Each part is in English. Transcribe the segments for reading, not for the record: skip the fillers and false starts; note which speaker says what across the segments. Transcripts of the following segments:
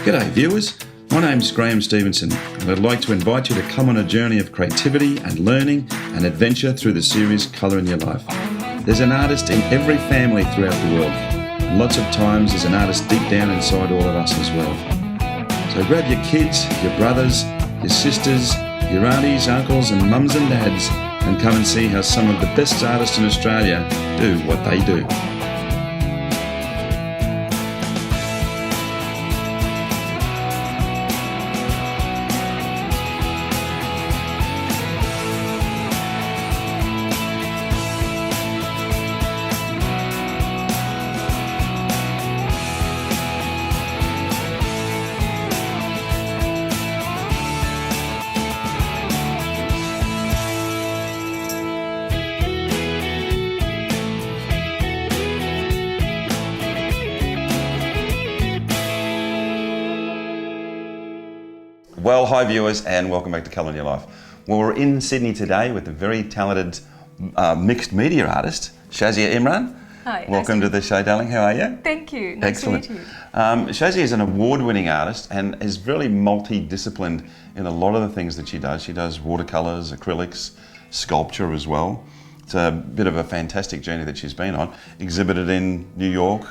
Speaker 1: G'day viewers, my name's Graham Stevenson and I'd like to invite you to come on a journey of creativity and learning and adventure through the series Colour in Your Life. There's an artist in every family throughout the world, and lots of times there's an artist deep down inside all of us as well. So grab your kids, your brothers, your sisters, your aunties, uncles and mums and dads and come and see how some of the best artists in Australia do what they do. Well, hi viewers and welcome back to Colour in Your Life. Well, we're in Sydney today with the very talented mixed media artist, Shazia Imran.
Speaker 2: Hi.
Speaker 1: Welcome to the show, darling. How are you?
Speaker 2: Thank you. Nice
Speaker 1: Excellent.
Speaker 2: to meet you.
Speaker 1: Shazia is an award-winning artist and is really multidisciplined in a lot of the things that she does. She does watercolours, acrylics, sculpture as well. It's a bit of a fantastic journey that she's been on. Exhibited in New York,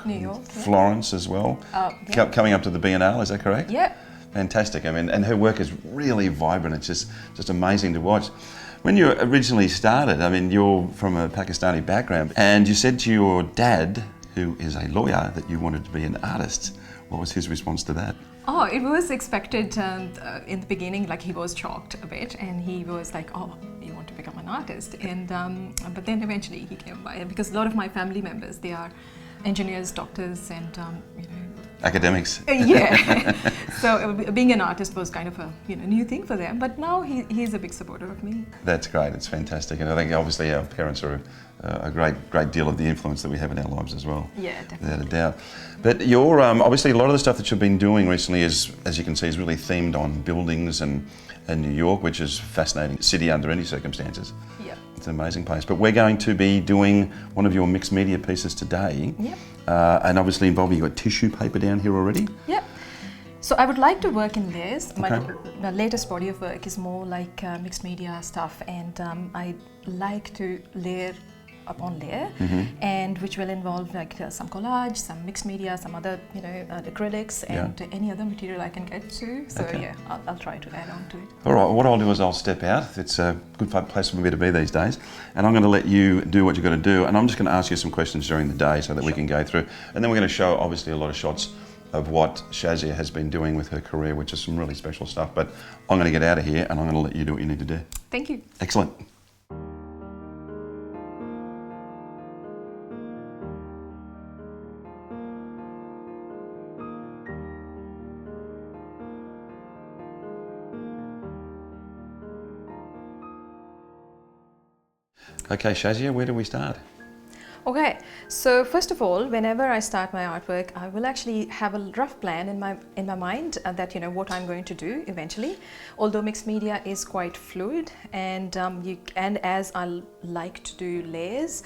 Speaker 1: Florence as well.
Speaker 2: Yeah.
Speaker 1: Coming up to the Biennale, is that correct?
Speaker 2: Yeah.
Speaker 1: Fantastic. I mean, and her work is really vibrant. It's just amazing to watch. When you originally started, I mean, you're from a Pakistani background, and you said to your dad, who is a lawyer, that you wanted to be an artist. What was his response to that?
Speaker 2: Oh, it was expected in the beginning, like he was shocked a bit and he was like, oh, you want to become an artist? And but then eventually he came by, because a lot of my family members, they are engineers, doctors and,
Speaker 1: Academics.
Speaker 2: Yeah. So being an artist was kind of a new thing for them, but now he's a big supporter of me.
Speaker 1: That's great. It's fantastic, and I think obviously our parents are a great deal of the influence that we have in our lives as well.
Speaker 2: Yeah, definitely.
Speaker 1: Without a doubt. But you're obviously a lot of the stuff that you've been doing recently is, as you can see, is really themed on buildings and New York, which is a fascinating city under any circumstances.
Speaker 2: Yeah.
Speaker 1: It's an amazing place. But we're going to be doing one of your mixed media pieces today.
Speaker 2: Yep.
Speaker 1: And obviously involving, you've got tissue paper down here already?
Speaker 2: Yep. So I would like to work in this.
Speaker 1: Okay.
Speaker 2: My latest body of work is more like mixed media stuff, and I like to layer upon layer, and which will involve like some collage, some mixed media, some other acrylics, and any other material I can get to. So yeah, I'll try to add on to it.
Speaker 1: All right, what I'll do is I'll step out. It's a good place for me to be these days, and I'm going to let you do what you've got to do, and I'm just going to ask you some questions during the day so that we can go through, and then we're going to show obviously a lot of shots of what Shazia has been doing with her career, which is some really special stuff. But I'm going to get out of here and I'm going to let you do what you need to do.
Speaker 2: Thank you.
Speaker 1: Excellent. Okay, Shazia, where do we start?
Speaker 2: Okay, so first of all, whenever I start my artwork, I will actually have a rough plan in my mind that what I'm going to do eventually. Although mixed media is quite fluid, and as I like to do layers,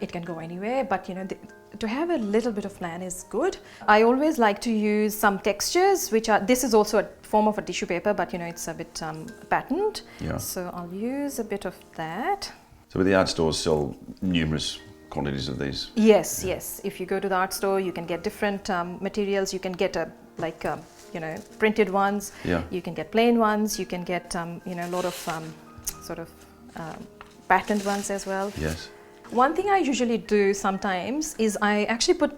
Speaker 2: it can go anywhere. But to have a little bit of plan is good. I always like to use some textures, this is also a form of a tissue paper, but it's a bit patterned. Yeah. So I'll use a bit of that.
Speaker 1: So the art stores sell numerous quantities of these?
Speaker 2: Yes, yes. If you go to the art store, you can get different materials. You can get printed ones.
Speaker 1: Yeah.
Speaker 2: You can get plain ones. You can get a lot of patterned ones as well.
Speaker 1: Yes.
Speaker 2: One thing I usually do sometimes is I actually put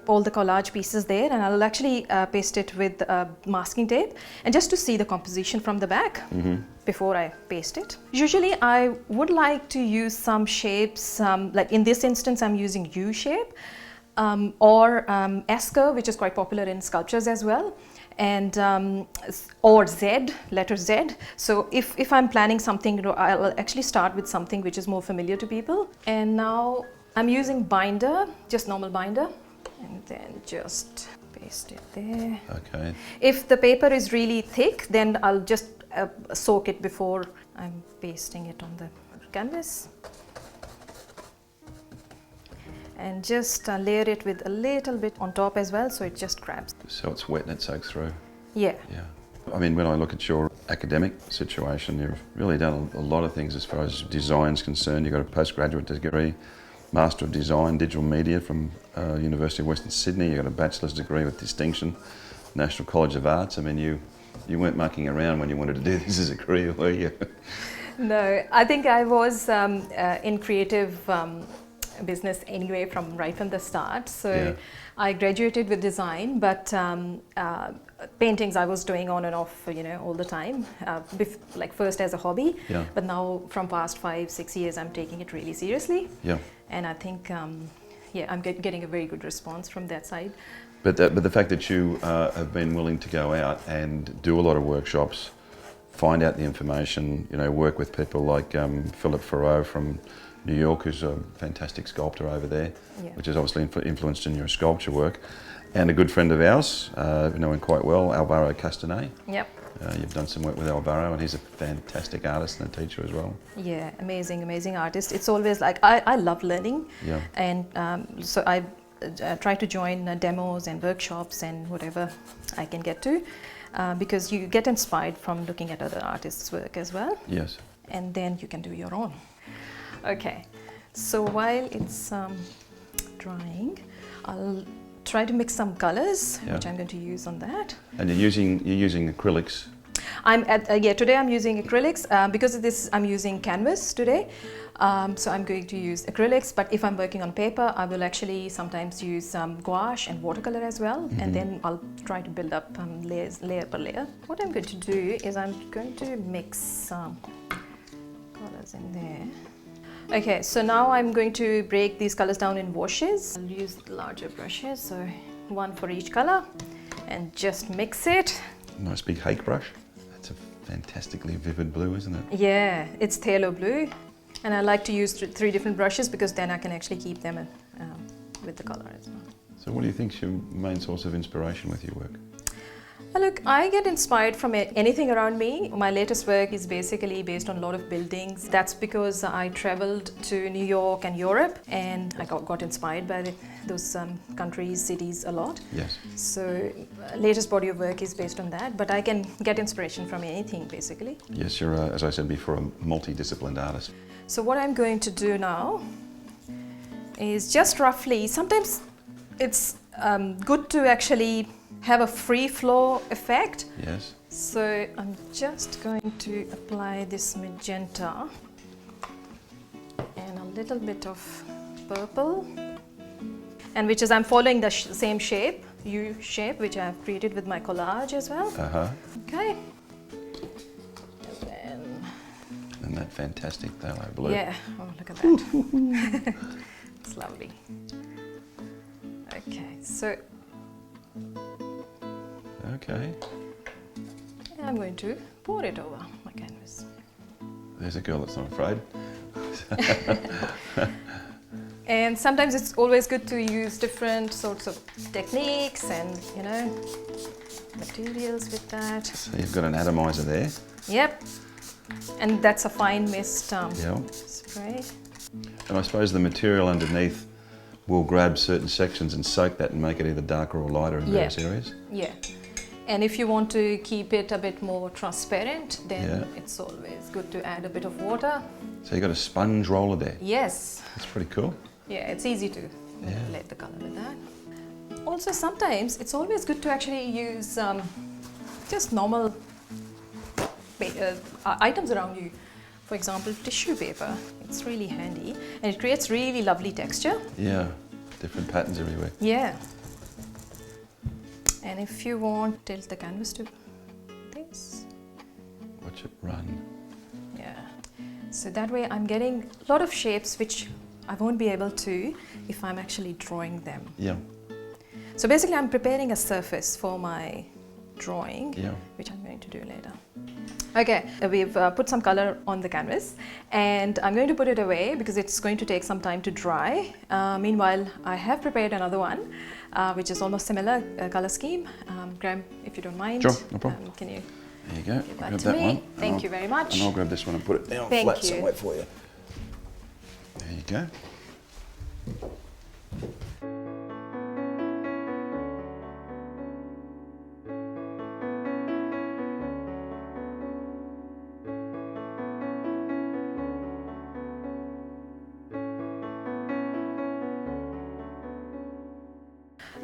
Speaker 2: all the collage pieces there, and I'll actually paste it with masking tape, and just to see the composition from the back before I paste it. Usually I would like to use some shapes, like in this instance I'm using U shape or S curve, which is quite popular in sculptures as well, and or Z, letter Z. So if I'm planning something, I'll actually start with something which is more familiar to people. And now I'm using binder, just normal binder, and then just paste it there.
Speaker 1: Okay.
Speaker 2: If the paper is really thick, then I'll just soak it before I'm pasting it on the canvas. And just layer it with a little bit on top as well, so it just grabs.
Speaker 1: So it's wet and it soaks through.
Speaker 2: Yeah.
Speaker 1: Yeah. I mean, when I look at your academic situation, you've really done a lot of things as far as design's concerned. You've got a postgraduate degree, Master of Design, Digital Media from University of Western Sydney. You've got a bachelor's degree with distinction, National College of Arts. I mean, you weren't mucking around when you wanted to do this as a career, were you?
Speaker 2: No, I think I was in creative business anyway right from the start. So
Speaker 1: Yeah.
Speaker 2: I graduated with design, but paintings I was doing on and off, all the time. Like first as a hobby,
Speaker 1: Yeah.
Speaker 2: but now from past 5-6 years, I'm taking it really seriously.
Speaker 1: Yeah.
Speaker 2: And I think, I'm getting a very good response from that side.
Speaker 1: But the fact that you have been willing to go out and do a lot of workshops, find out the information, work with people like Philip Farreau from New York, who's a fantastic sculptor over there,
Speaker 2: Yeah.
Speaker 1: which has obviously influenced in your sculpture work. And a good friend of ours, you know him quite well, Alvaro Castanet.
Speaker 2: Yep.
Speaker 1: You've done some work with Alvaro, and he's a fantastic artist and a teacher as well.
Speaker 2: Yeah, amazing artist. It's always like, I love learning.
Speaker 1: Yeah.
Speaker 2: And so I try to join demos and workshops and whatever I can get to, because you get inspired from looking at other artists' work as well.
Speaker 1: Yes.
Speaker 2: And then you can do your own. Okay, so while it's drying, I'll try to mix some colors,
Speaker 1: Yeah.
Speaker 2: which I'm going to use on that.
Speaker 1: And you're using acrylics.
Speaker 2: Today I'm using acrylics. Because of this, I'm using canvas today. So I'm going to use acrylics, but if I'm working on paper, I will actually sometimes use gouache and watercolor as well.
Speaker 1: Mm-hmm.
Speaker 2: And then I'll try to build up layer per layer. What I'm going to do is I'm going to mix some colors in there. Okay, so now I'm going to break these colors down in washes. I'll use larger brushes, so one for each color, and just mix it.
Speaker 1: Nice big hake brush. That's a fantastically vivid blue, isn't it?
Speaker 2: Yeah, it's phthalo blue, and I like to use three different brushes because then I can actually keep them with the color as well.
Speaker 1: So what do you think's your main source of inspiration with your work?
Speaker 2: Look, I get inspired from anything around me. My latest work is basically based on a lot of buildings. That's because I traveled to New York and Europe, and I got inspired by those countries, cities a lot.
Speaker 1: Yes.
Speaker 2: So latest body of work is based on that, but I can get inspiration from anything basically.
Speaker 1: Yes, you're, as I said before, a multidisciplined artist.
Speaker 2: So what I'm going to do now is just roughly, sometimes it's good to actually have a free flow effect.
Speaker 1: Yes.
Speaker 2: So I'm just going to apply this magenta and a little bit of purple, and which is I'm following the same shape, U shape, which I have created with my collage as well.
Speaker 1: Uh-huh.
Speaker 2: Okay. And then,
Speaker 1: And that fantastic phthalo blue.
Speaker 2: yeah, oh look at that. It's lovely. Okay, so
Speaker 1: Okay.
Speaker 2: I'm going to pour it over my canvas.
Speaker 1: There's a girl that's not afraid.
Speaker 2: And sometimes it's always good to use different sorts of techniques and, materials with that.
Speaker 1: So you've got an atomizer there.
Speaker 2: Yep. And that's a fine mist
Speaker 1: Yeah.
Speaker 2: spray.
Speaker 1: And I suppose the material underneath will grab certain sections and soak that and make it either darker or lighter in various areas.
Speaker 2: Yeah. And if you want to keep it a bit more transparent, then
Speaker 1: Yeah.
Speaker 2: it's always good to add a bit of water.
Speaker 1: So you've got a sponge roller there.
Speaker 2: Yes.
Speaker 1: That's pretty cool.
Speaker 2: Yeah, it's easy to manipulate the color with that. Also, sometimes it's always good to actually use just normal items around you. For example, tissue paper. It's really handy and it creates really lovely texture.
Speaker 1: Yeah. Different patterns everywhere.
Speaker 2: Yeah. And if you want, tilt the canvas to this.
Speaker 1: Watch it run.
Speaker 2: Yeah. So that way I'm getting a lot of shapes which I won't be able to if I'm actually drawing them.
Speaker 1: Yeah.
Speaker 2: So basically I'm preparing a surface for my drawing,
Speaker 1: Yeah.
Speaker 2: which I'm going to do later. Okay, we've put some color on the canvas and I'm going to put it away because it's going to take some time to dry. Meanwhile, I have prepared another one, which is almost similar color scheme. Graham, if you don't mind,
Speaker 1: Sure, no problem.
Speaker 2: can you
Speaker 1: There you go.
Speaker 2: give that
Speaker 1: Grab
Speaker 2: to
Speaker 1: that
Speaker 2: me?
Speaker 1: one.
Speaker 2: Thank you very much.
Speaker 1: And I'll grab this one and put it down
Speaker 2: Thank
Speaker 1: flat
Speaker 2: you.
Speaker 1: somewhere for you. There you go.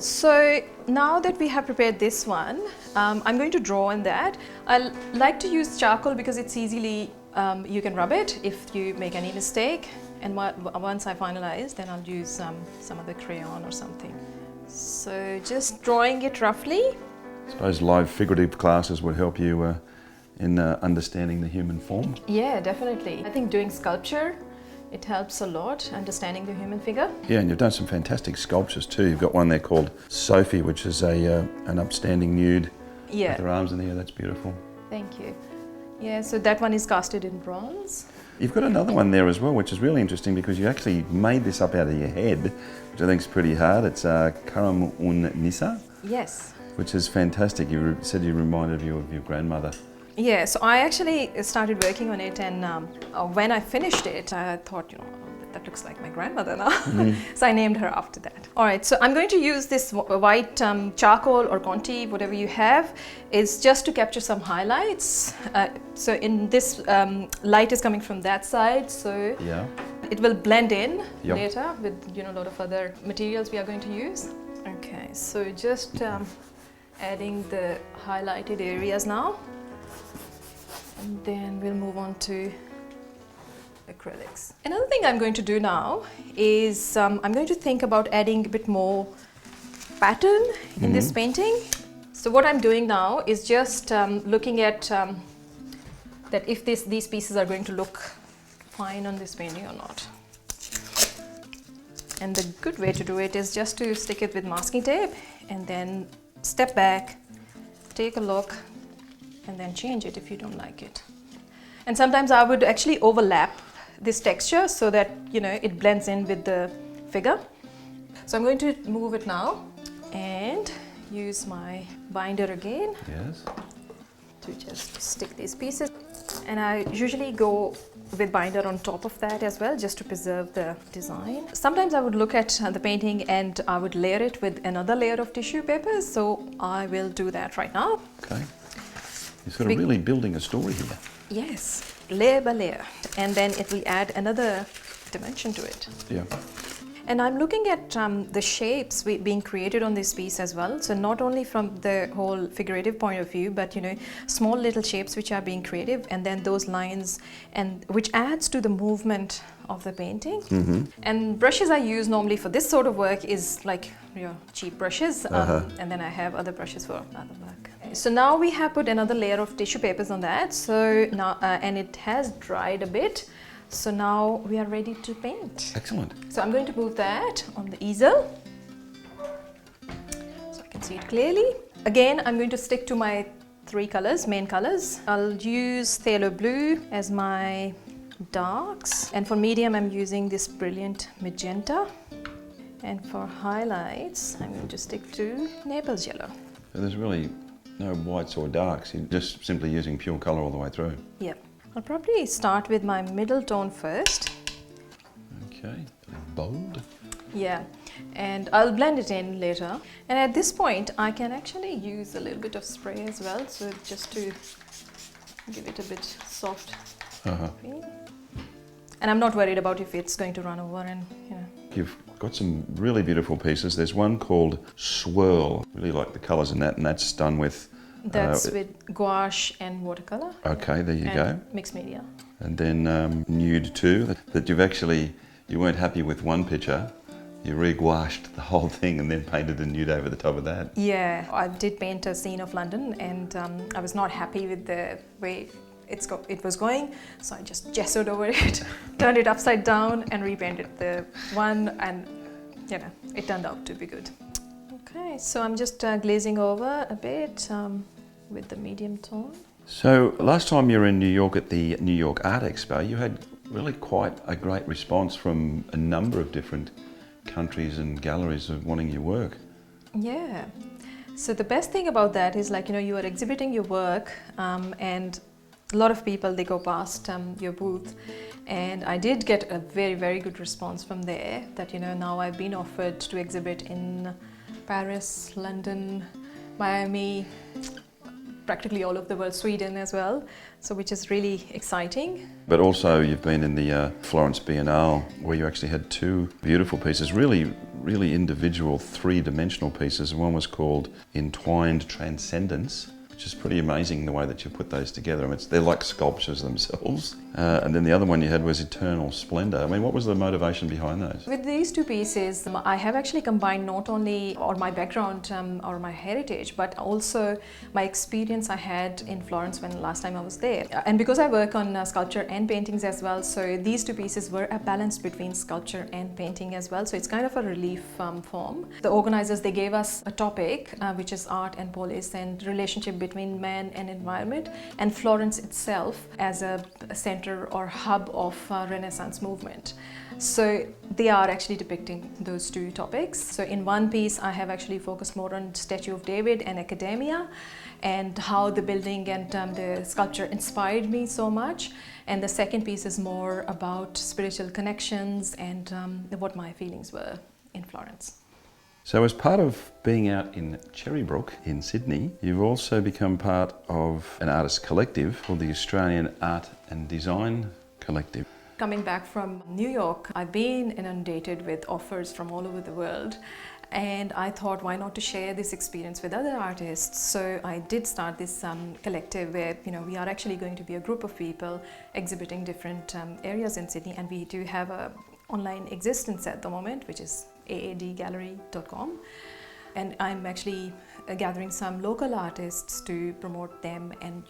Speaker 2: So now that we have prepared this one, I'm going to draw on that. I like to use charcoal because it's easily, you can rub it if you make any mistake. And once I finalize, then I'll use some other crayon or something. So just drawing it roughly.
Speaker 1: I suppose live figurative classes would help you in understanding the human form.
Speaker 2: Yeah, definitely. I think doing sculpture, it helps a lot, understanding the human figure.
Speaker 1: Yeah, and you've done some fantastic sculptures too. You've got one there called Sophie, which is an upstanding nude with her arms in the air. That's beautiful.
Speaker 2: Thank you. Yeah, so that one is casted in bronze.
Speaker 1: You've got another one there as well, which is really interesting because you actually made this up out of your head, which I think is pretty hard. It's Karam un Nisa.
Speaker 2: Yes.
Speaker 1: Which is fantastic. You said you reminded you of your grandmother.
Speaker 2: Yeah, so I actually started working on it, and when I finished it, I thought, that looks like my grandmother now. So I named her after that. All right, so I'm going to use this white charcoal or Conti, whatever you have, is just to capture some highlights. So in this, light is coming from that side, so it will blend in later with a lot of other materials we are going to use. Okay, so just adding the highlighted areas now. And then we'll move on to acrylics. Another thing I'm going to do now is I'm going to think about adding a bit more pattern in this painting. So what I'm doing now is just looking at that if these pieces are going to look fine on this painting or not. And the good way to do it is just to stick it with masking tape and then step back, take a look, and then change it if you don't like it. And sometimes I would actually overlap this texture so that it blends in with the figure. So I'm going to move it now and use my binder again to just stick these pieces. And I usually go with binder on top of that as well, just to preserve the design. Sometimes I would look at the painting and I would layer it with another layer of tissue paper, so I will do that right now.
Speaker 1: Okay. You're sort of really building a story here.
Speaker 2: Yes, layer by layer, and then it will add another dimension to it.
Speaker 1: Yeah.
Speaker 2: And I'm looking at the shapes being created on this piece as well. So not only from the whole figurative point of view, but small little shapes which are being creative, and then those lines, and which adds to the movement of the painting. And brushes I use normally for this sort of work is like cheap brushes, and then I have other brushes for other work. So now we have put another layer of tissue papers on that. So now, and it has dried a bit. So now we are ready to paint.
Speaker 1: Excellent.
Speaker 2: So I'm going to move that on the easel so I can see it clearly. Again, I'm going to stick to my three colors, main colors. I'll use phthalo blue as my darks, and for medium I'm using this brilliant magenta, and for highlights I'm going to stick to Naples yellow.
Speaker 1: So there's really no whites or darks, you're just simply using pure colour all the way through.
Speaker 2: Yep. I'll probably start with my middle tone first.
Speaker 1: Okay, bold.
Speaker 2: Yeah, and I'll blend it in later. And at this point, I can actually use a little bit of spray as well, so just to give it a bit soft. Feel. And I'm not worried about if it's going to run over and,
Speaker 1: You've got some really beautiful pieces. There's one called Swirl. Really like the colours in that, and that's done with...
Speaker 2: That's with gouache and watercolour.
Speaker 1: Okay, there you go.
Speaker 2: Mixed media.
Speaker 1: And then Nude 2, that you weren't happy with one picture, you re-gouached the whole thing and then painted a nude over the top of that.
Speaker 2: Yeah, I did paint a scene of London, and I was not happy with the way it was going, so I just gessoed over it, turned it upside down and repainted the one, and it turned out to be good. Okay, so I'm just glazing over a bit with the medium tone.
Speaker 1: So last time you were in New York at the New York Art Expo, you had really quite a great response from a number of different countries and galleries of wanting your work.
Speaker 2: Yeah, so the best thing about that is you are exhibiting your work, and a lot of people, they go past your booth, and I did get a very, very good response from there that now I've been offered to exhibit in Paris, London, Miami, practically all over the world, Sweden as well, so which is really exciting.
Speaker 1: But also you've been in the Florence Biennale, where you actually had two beautiful pieces, really really individual three-dimensional pieces. One was called Entwined Transcendence, which is pretty amazing the way that you put those together. I mean, they're like sculptures themselves. And then the other one you had was Eternal Splendor. I mean, what was the motivation behind those?
Speaker 2: With these two pieces, I have actually combined not only my background or my heritage, but also my experience I had in Florence when last time I was there. And because I work on sculpture and paintings as well, so these two pieces were a balance between sculpture and painting as well. So it's kind of a relief form. The organizers, they gave us a topic, which is art and polis and relationship between man and environment, and Florence itself as a center or hub of Renaissance movement. So they are actually depicting those two topics. So in one piece I have actually focused more on Statue of David and academia and how the building and the sculpture inspired me so much. And the second piece is more about spiritual connections and what my feelings were in Florence.
Speaker 1: So as part of being out in Cherrybrook in Sydney, you've also become part of an artist collective called the Australian Art and Design Collective.
Speaker 2: Coming back from New York, I've been inundated with offers from all over the world, and I thought, why not to share this experience with other artists? So I did start this collective where we are actually going to be a group of people exhibiting different areas in Sydney, and we do have a online existence at the moment, which is aadgallery.com, and I'm actually gathering some local artists to promote them and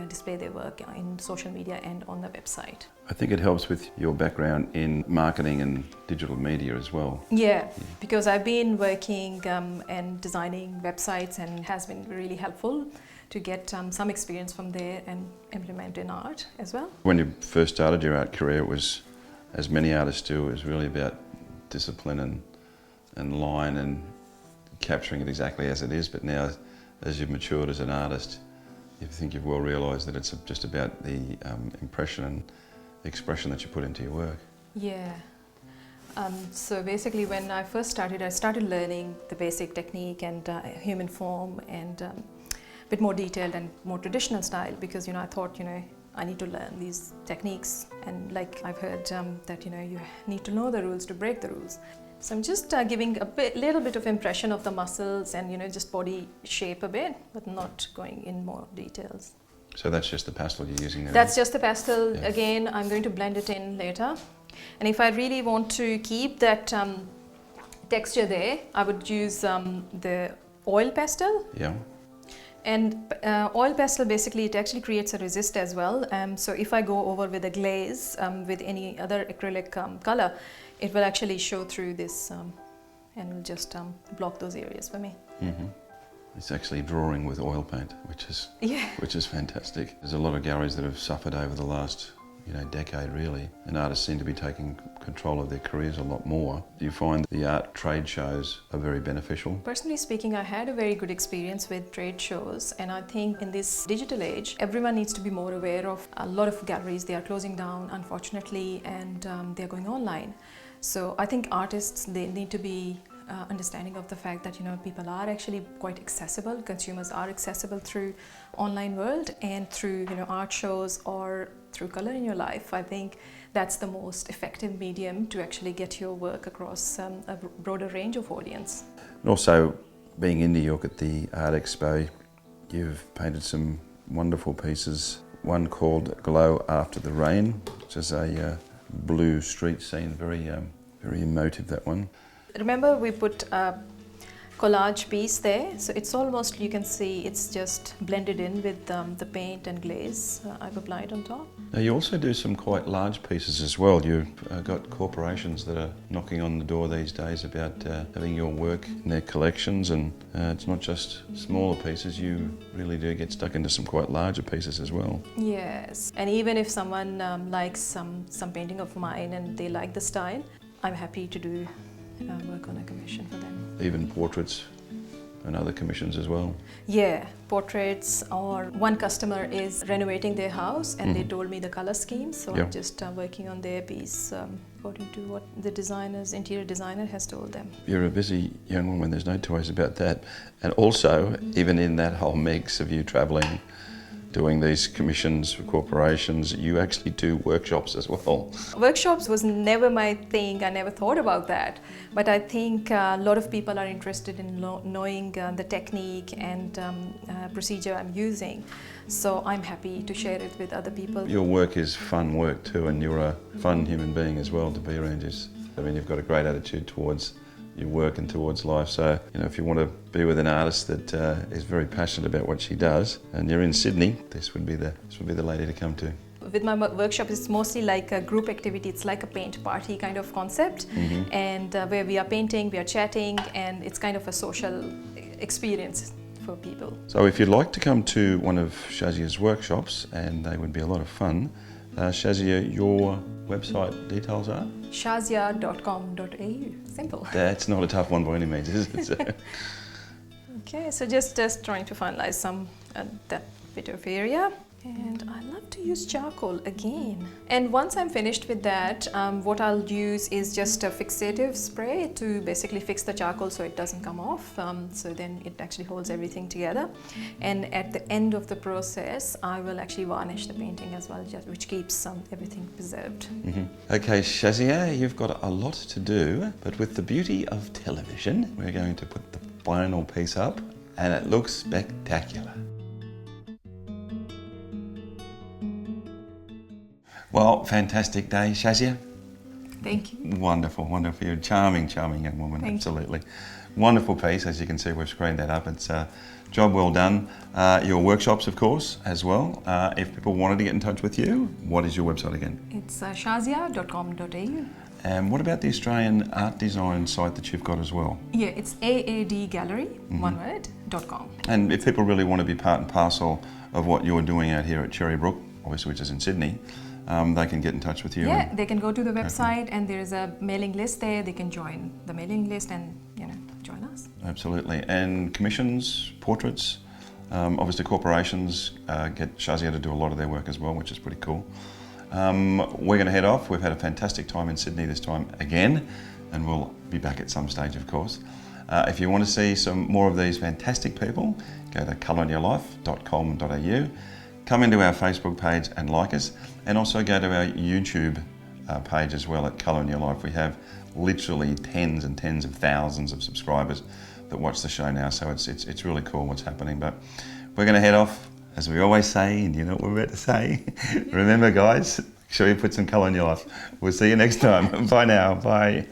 Speaker 2: display their work in social media and on the website.
Speaker 1: I think it helps with your background in marketing and digital media as well.
Speaker 2: Yeah, because I've been working and designing websites, and it has been really helpful to get some experience from there and implement in art as well.
Speaker 1: When you first started your art career, it was, as many artists do, it was really about discipline and line and capturing it exactly as it is. But now, as you've matured as an artist, you think you've well realised that it's just about the impression and the expression that you put into your work.
Speaker 2: Yeah. So basically, when I first started, I started learning the basic technique and human form and a bit more detailed and more traditional style, because I thought I need to learn these techniques, and like I've heard that you need to know the rules to break the rules. So I'm just giving little bit of impression of the muscles and just body shape a bit, but not going in more details.
Speaker 1: So that's just the pastel you're using there?
Speaker 2: That's just the pastel.
Speaker 1: Yeah.
Speaker 2: Again, I'm going to blend it in later. And if I really want to keep that texture there, I would use the oil pastel.
Speaker 1: Yeah.
Speaker 2: And oil pastel, basically, it actually creates a resist as well. So if I go over with a glaze with any other acrylic color, it will actually show through this and will just block those areas for me.
Speaker 1: Mm-hmm. It's actually drawing with oil paint, which is fantastic. There's a lot of galleries that have suffered over the last decade really, and artists seem to be taking control of their careers a lot more. Do you find the art trade shows are very beneficial?
Speaker 2: Personally speaking, I had a very good experience with trade shows, and I think in this digital age, everyone needs to be more aware of a lot of galleries. They are closing down, unfortunately, and they're going online. So I think artists, they need to be understanding of the fact that people are actually quite accessible, consumers are accessible through online world and through art shows or through Colour in Your Life. I think that's the most effective medium to actually get your work across a broader range of audience.
Speaker 1: And also, being in New York at the Art Expo, you've painted some wonderful pieces. One called Glow After the Rain, which is a blue street scene, very emotive, that one.
Speaker 2: Remember, we put a collage piece there, so it's almost, you can see it's just blended in with the paint and glaze I've applied on top.
Speaker 1: Now you also do some quite large pieces as well. You've got corporations that are knocking on the door these days about having your work in their collections, and it's not just smaller pieces, you really do get stuck into some quite larger pieces as well.
Speaker 2: Yes, and even if someone likes some painting of mine and they like the style, I'm happy to do work on a commission for them.
Speaker 1: Even portraits and other commissions as well?
Speaker 2: Yeah, portraits, or one customer is renovating their house and they told me the color scheme, so I'm just working on their piece according to what the interior designer has told them.
Speaker 1: You're a busy young woman, there's no two ways about that. And also, even in that whole mix of you travelling doing these commissions for corporations, you actually do workshops as well.
Speaker 2: Workshops was never my thing. I never thought about that. But I think a lot of people are interested in knowing the technique and procedure I'm using. So I'm happy to share it with other people.
Speaker 1: Your work is fun work too, and you're a fun human being as well to be around you. I mean, you've got a great attitude towards your work and towards life. So, you know, if you want to be with an artist that is very passionate about what she does, and you're in Sydney, this would be the lady to come to.
Speaker 2: With my workshop, it's mostly like a group activity. It's like a paint party kind of concept, and where we are painting, we are chatting, and it's kind of a social experience for people.
Speaker 1: So if you'd like to come to one of Shazia's workshops, and they would be a lot of fun, Shazia, your website details are?
Speaker 2: Shazia.com.au. Simple.
Speaker 1: That's not a tough one by any means, is it?
Speaker 2: Okay, so just trying to finalize some that bit of area. And I love to use charcoal again. And once I'm finished with that, what I'll use is just a fixative spray to basically fix the charcoal so it doesn't come off. So then it actually holds everything together. And at the end of the process, I will actually varnish the painting as well, which keeps everything preserved.
Speaker 1: Okay, Shazia, you've got a lot to do, but with the beauty of television, we're going to put the final piece up, and it looks spectacular. Well, fantastic day, Shazia.
Speaker 2: Thank you.
Speaker 1: Wonderful, wonderful. You're a charming, charming young woman,
Speaker 2: Thank
Speaker 1: absolutely. Wonderful piece, as you can see, we've screened that up. It's a job well done. Your workshops, of course, as well. If people wanted to get in touch with you, what is your website again?
Speaker 2: It's shazia.com.au.
Speaker 1: And what about the Australian art design site that you've got as well?
Speaker 2: Yeah, it's aadgallery, one word, .com.
Speaker 1: And if people really want to be part and parcel of what you're doing out here at Cherrybrook, obviously which is in Sydney, they can get in touch with you.
Speaker 2: Yeah, they can go to the website and there's a mailing list there. They can join the mailing list and, join us. Absolutely.
Speaker 1: And commissions, portraits, obviously corporations get Shazia to do a lot of their work as well, which is pretty cool. We're going to head off. We've had a fantastic time in Sydney this time again, and we'll be back at some stage, of course. If you want to see some more of these fantastic people, go to colorinyourlife.com.au. Come into our Facebook page and like us, and also go to our YouTube page as well at Colour in Your Life. We have literally tens and tens of thousands of subscribers that watch the show now, so it's really cool what's happening. But we're going to head off, as we always say, and you know what we're about to say. Remember, guys, make sure you put some colour in your life. We'll see you next time. Bye now. Bye.